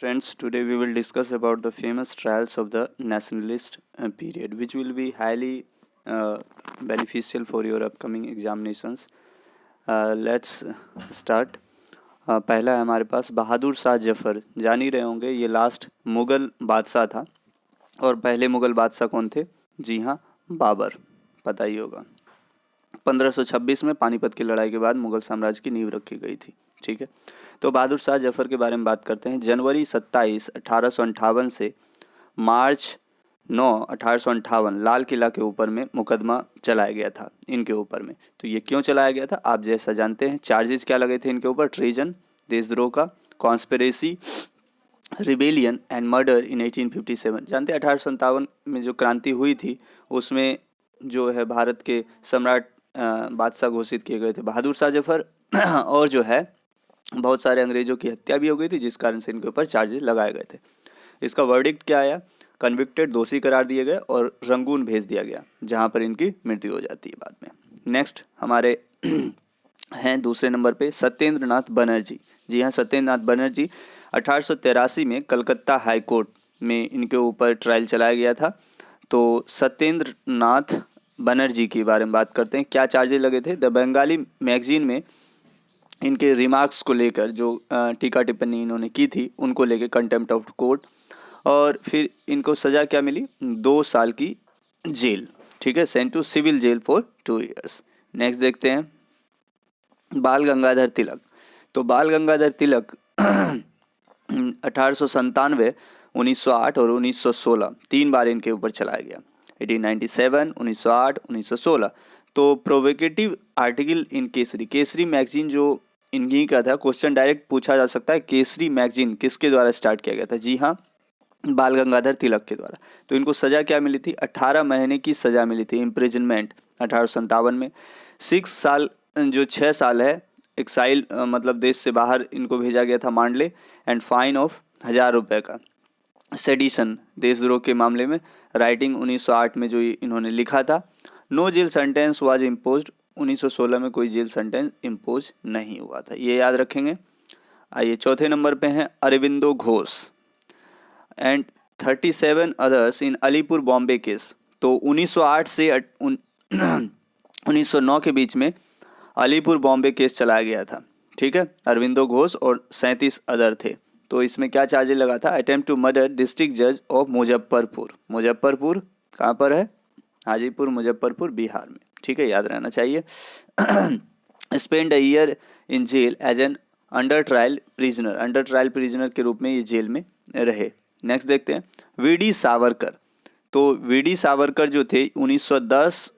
Friends, today we will discuss about the famous trials of the nationalist period, which will be highly beneficial for your upcoming examinations. Let's start. पहला है हमारे पास बहादुर शाह जफर. जान ही रहे होंगे ये last Mughal बादशाह था. और पहले मुग़ल बादशाह कौन थे? जी हाँ, बाबर. पता ही होगा. 1526 में पानीपत की लड़ाई के बाद मुग़ल साम्राज्य की नींव रखी गई थी. ठीक है, तो बहादुर शाह जफर के बारे में बात करते हैं. जनवरी 27, 1858 से मार्च 9, 1858 लाल किला के ऊपर में मुकदमा चलाया गया था इनके ऊपर में. तो ये क्यों चलाया गया था आप जैसा जानते हैं. चार्जेस क्या लगे थे इनके ऊपर? ट्रीजन, देशद्रोह का, कॉन्स्पिरेसी, रिबेलियन एंड मर्डर इन 1857. जानते हैं 1857 में जो क्रांति हुई थी उसमें जो है भारत के सम्राट बादशाह घोषित किए गए थे बहादुर शाह जफर. और जो है बहुत सारे अंग्रेजों की हत्या भी हो गई थी, जिस कारण से इनके ऊपर चार्जेस लगाए गए थे. इसका वर्डिक्ट क्या आया? कन्विक्टेड, दोषी करार दिए गए और रंगून भेज दिया गया, जहां पर इनकी मृत्यु हो जाती है बाद में. नेक्स्ट हमारे हैं दूसरे नंबर पे सत्येंद्र नाथ बनर्जी. जी हाँ, सत्येंद्र नाथ बनर्जी 1883 में कलकत्ता हाई कोर्ट में इनके ऊपर ट्रायल चलाया गया था. तो सत्येंद्र नाथ बनर्जी के बारे में बात करते हैं. क्या चार्जेस लगे थे? द बंगाली मैगजीन में इनके रिमार्क्स को लेकर जो टीका टिप्पणी इन्होंने की थी उनको लेकर कंटेम्प्ट ऑफ कोर्ट. और फिर इनको सज़ा क्या मिली? 2 साल की जेल. ठीक है, sent to civil jail for 2 years. Next देखते हैं बाल गंगाधर तिलक. तो बाल गंगाधर तिलक 1897, 1908 और 1916 3 बार इनके ऊपर चलाया गया. 1897, 1908, 1916. तो provocative article in Kesari. Kesari magazine जो इन्हीं का था. क्वेश्चन डायरेक्ट पूछा जा सकता है केसरी मैगजीन किसके द्वारा स्टार्ट किया गया था? जी हाँ, बाल गंगाधर तिलक के द्वारा. तो इनको सज़ा क्या मिली थी? 18 महीने की सज़ा मिली थी, इम्प्रिजनमेंट 1857 में. 6 साल है एक्साइल, मतलब देश से बाहर इनको भेजा गया था मांडले. एंड फाइन ऑफ 1000 रुपये का. सेडिशन, देशद्रोह के मामले में राइटिंग 1908 में जो इन्होंने लिखा था. No jail sentence was imposed. 1916 में कोई जेल सेंटेंस इम्पोज नहीं हुआ था, ये याद रखेंगे. आइए चौथे नंबर पे हैं Aurobindo Ghosh and 37 others in Alipur Bombay case. तो 1908 से 1909 के बीच में अलीपुर बॉम्बे केस चलाया गया था. ठीक है, अरविंदो घोष और 37 अदर थे. तो इसमें क्या चार्जेस लगा था? अटेम्प्ट टू मर्डर डिस्ट्रिक्ट जज ऑफ मुजफ्फरपुर. मुजफ्फरपुर कहाँ पर है? हाजीपुर मुजफ्फरपुर, बिहार में. ठीक है, याद रहना चाहिए. Spend a year in jail as an under trial prisoner. Under trial prisoner के रूप में ये जेल में रहे. नेक्स्ट देखते हैं वीडी सावरकर. तो वीडी सावरकर जो थे 1910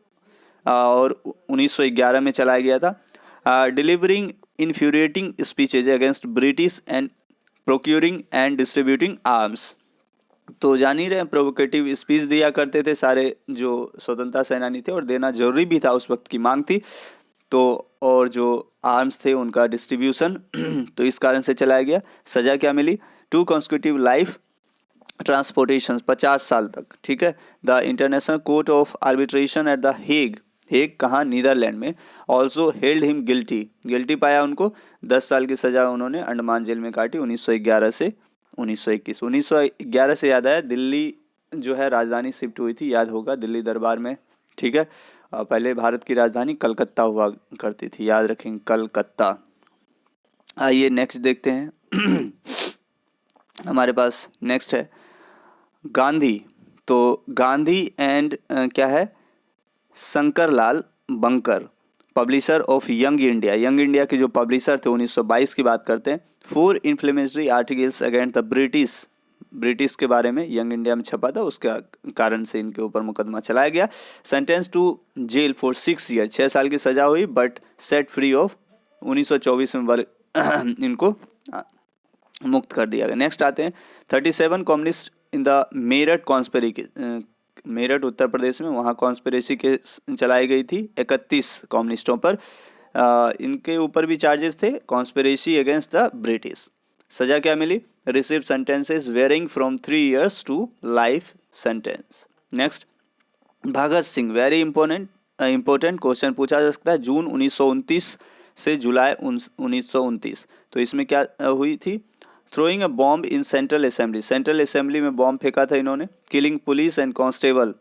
और 1911 में चलाया गया था. Delivering infuriating speeches against British and procuring and distributing arms. तो जान ही रहे प्रोवोकेटिव स्पीच दिया करते थे सारे जो स्वतंत्रता सेनानी थे, और देना जरूरी भी था, उस वक्त की मांग थी. तो और जो आर्म्स थे उनका डिस्ट्रीब्यूशन तो इस कारण से चलाया गया. सज़ा क्या मिली? 2 consecutive लाइफ ट्रांसपोर्टेशन, 50 साल तक. ठीक है. The international court of arbitration at the Hague. Hague कहाँ? नीदरलैंड में. ऑल्सो हेल्ड हिम गिल्टी पाया उनको. 10 साल की सज़ा उन्होंने अंडमान जेल में काटी 1911 से 1921. 1911 से याद आया, दिल्ली जो है राजधानी शिफ्ट हुई थी, याद होगा, दिल्ली दरबार में. ठीक है, पहले भारत की राजधानी कलकत्ता हुआ करती थी, याद रखेंगे, कलकत्ता. आइए नेक्स्ट देखते हैं. हमारे पास नेक्स्ट है गांधी. तो गांधी एंड क्या है? Shankarlal bunker, publisher of young India. Young India के जो पब्लिशर थे 1922 की बात करते हैं. 4 inflammatory articles against the British के बारे में यंग इंडिया में छपा था, उसका कारण से इनके ऊपर मुकदमा चलाया गया. Sentence to jail for 6 years, 6 साल की सजा हुई, बट सेट फ्री ऑफ 1924 में इनको मुक्त कर दिया गया. नेक्स्ट आते हैं 37 communist in the Meerut conspiracy. Meerut Uttar Pradesh में, वहाँ कॉन्स्पिरेसी के चलाई गई थी 31 कम्युनिस्टों पर. इनके ऊपर भी चार्जेस थे, कॉन्स्पिरेसी अगेंस्ट द ब्रिटिश. सजा क्या मिली? Receive sentences varying from 3 years to life sentence. Next Bhagat Singh. Very important question पूछा जा सकता है. जून 1929 से जुलाई 1929. तो इसमें क्या हुई थी? Throwing a bomb in central assembly, central assembly में बॉम्ब फेंका था इन्होंने। किलिंग पुलिस एंड कांस्टेबल,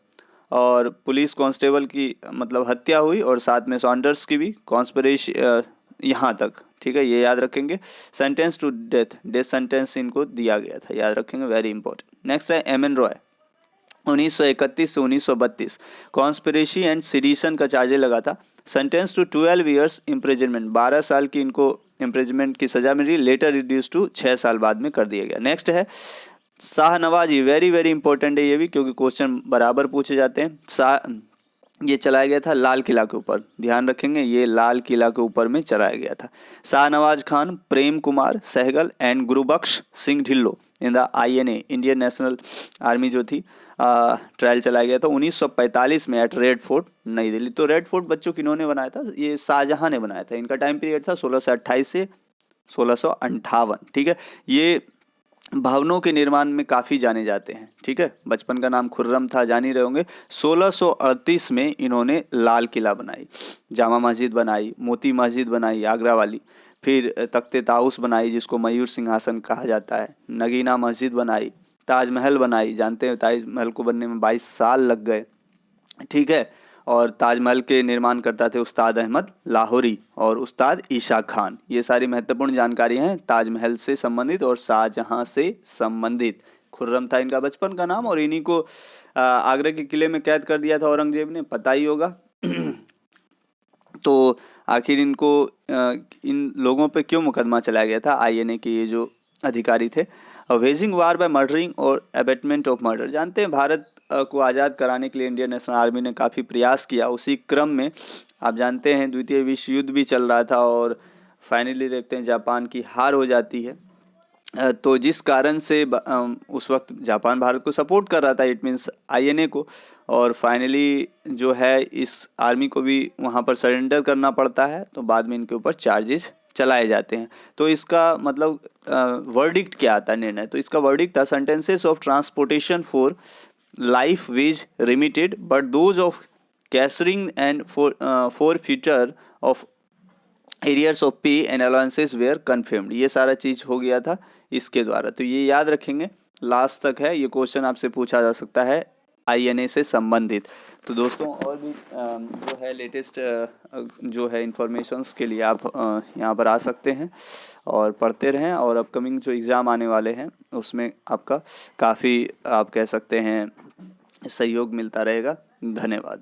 और पुलिस कांस्टेबल की मतलब हत्या हुई, और साथ में सॉन्डर्स की भी कॉन्स्पिरेसी यहाँ तक, ठीक है, ये याद रखेंगे। Sentence to death, death sentence इनको दिया गया था, याद रखेंगे, वेरी इंपॉर्टेंट। नेक्स्ट है एम.एन. रॉय, 1931 से 1932 कॉन्स्पिरेसी एंड सिडिशन का चार्ज लगा था। सेंटेंस टू 12 ईयर्स इम्प्रिजनमेंट, 12 साल की इनको इम्प्रिजनमेंट की सजा मिली, लेटर रिड्यूस टू 6 साल बाद में कर दिया गया। नेक्स्ट है शाहनवाज, वेरी वेरी इंपॉर्टेंट है ये भी, क्योंकि क्वेश्चन बराबर पूछे जाते हैं। ये चलाया गया था लाल किला के ऊपर, ध्यान रखेंगे, ये लाल किला के ऊपर में चलाया गया था। Shahnawaz Khan, Prem Kumar Sahgal and Gurubaksh Singh Dhillon in the INA, Indian National Army जो थी, ट्रायल चलाया गया था 1945 में एट रेड फोर्ट, नई दिल्ली। तो रेड फोर्ट बच्चों किन्होंने बनाया था, ये शाहजहां ने बनाया था। इनका टाइम पीरियड था 1628 से 1658, ठीक है। ये भवनों के निर्माण में काफ़ी जाने जाते हैं, ठीक है। बचपन का नाम खुर्रम था, जान ही रहे होंगे। 1638 में इन्होंने लाल किला बनाई, जामा मस्जिद बनाई, मोती मस्जिद बनाई आगरा वाली, फिर तख्ते ताउस बनाई जिसको मयूर सिंहासन कहा जाता है, नगीना मस्जिद बनाई, ताजमहल बनाई, जानते हैं ताजमहल को बनने में 22 साल लग गए, ठीक है। और ताजमहल के निर्माण करता थे उस्ताद अहमद लाहौरी और उस्ताद ईशा खान। ये सारी महत्वपूर्ण जानकारियां हैं ताजमहल से संबंधित और शाहजहां से संबंधित। खुर्रम था इनका बचपन का नाम, और इन्हीं को आगरा के किले में कैद कर दिया था औरंगजेब ने, पता ही होगा। तो आखिर इनको इन लोगों पे क्यों मुकदमा चलाया गया था, INA के ये जो अधिकारी थे। वेजिंग वार बाय मर्डरिंग और अबेटमेंट ऑफ मर्डर, जानते हैं भारत को आज़ाद कराने के लिए इंडियन नेशनल आर्मी ने काफ़ी प्रयास किया। उसी क्रम में आप जानते हैं द्वितीय विश्व युद्ध भी चल रहा था, और फाइनली देखते हैं जापान की हार हो जाती है। तो जिस कारण से उस वक्त जापान भारत को सपोर्ट कर रहा था, इट मीन्स INA को, और फाइनली जो है इस आर्मी को भी वहाँ पर सरेंडर करना पड़ता है। तो बाद में इनके ऊपर चार्जेस चलाए जाते हैं। तो इसका मतलब वर्डिक्ट क्या आता है, निर्णय, तो इसका वर्डिक्ट था sentences of transportation for life were remitted but those of cashiering and forfeiture of arrears of pay and allowances were confirmed. ये सारा चीज़ हो गया था इसके द्वारा। तो ये याद रखेंगे, लास्ट तक है ये क्वेश्चन आपसे पूछा जा सकता है INA से संबंधित। तो दोस्तों और भी जो है लेटेस्ट जो है इन्फॉर्मेशंस के लिए आप यहाँ पर आ सकते हैं और पढ़ते रहें, और अपकमिंग जो एग्ज़ाम आने वाले हैं उसमें आपका काफ़ी आप कह सकते हैं सहयोग मिलता रहेगा। धन्यवाद।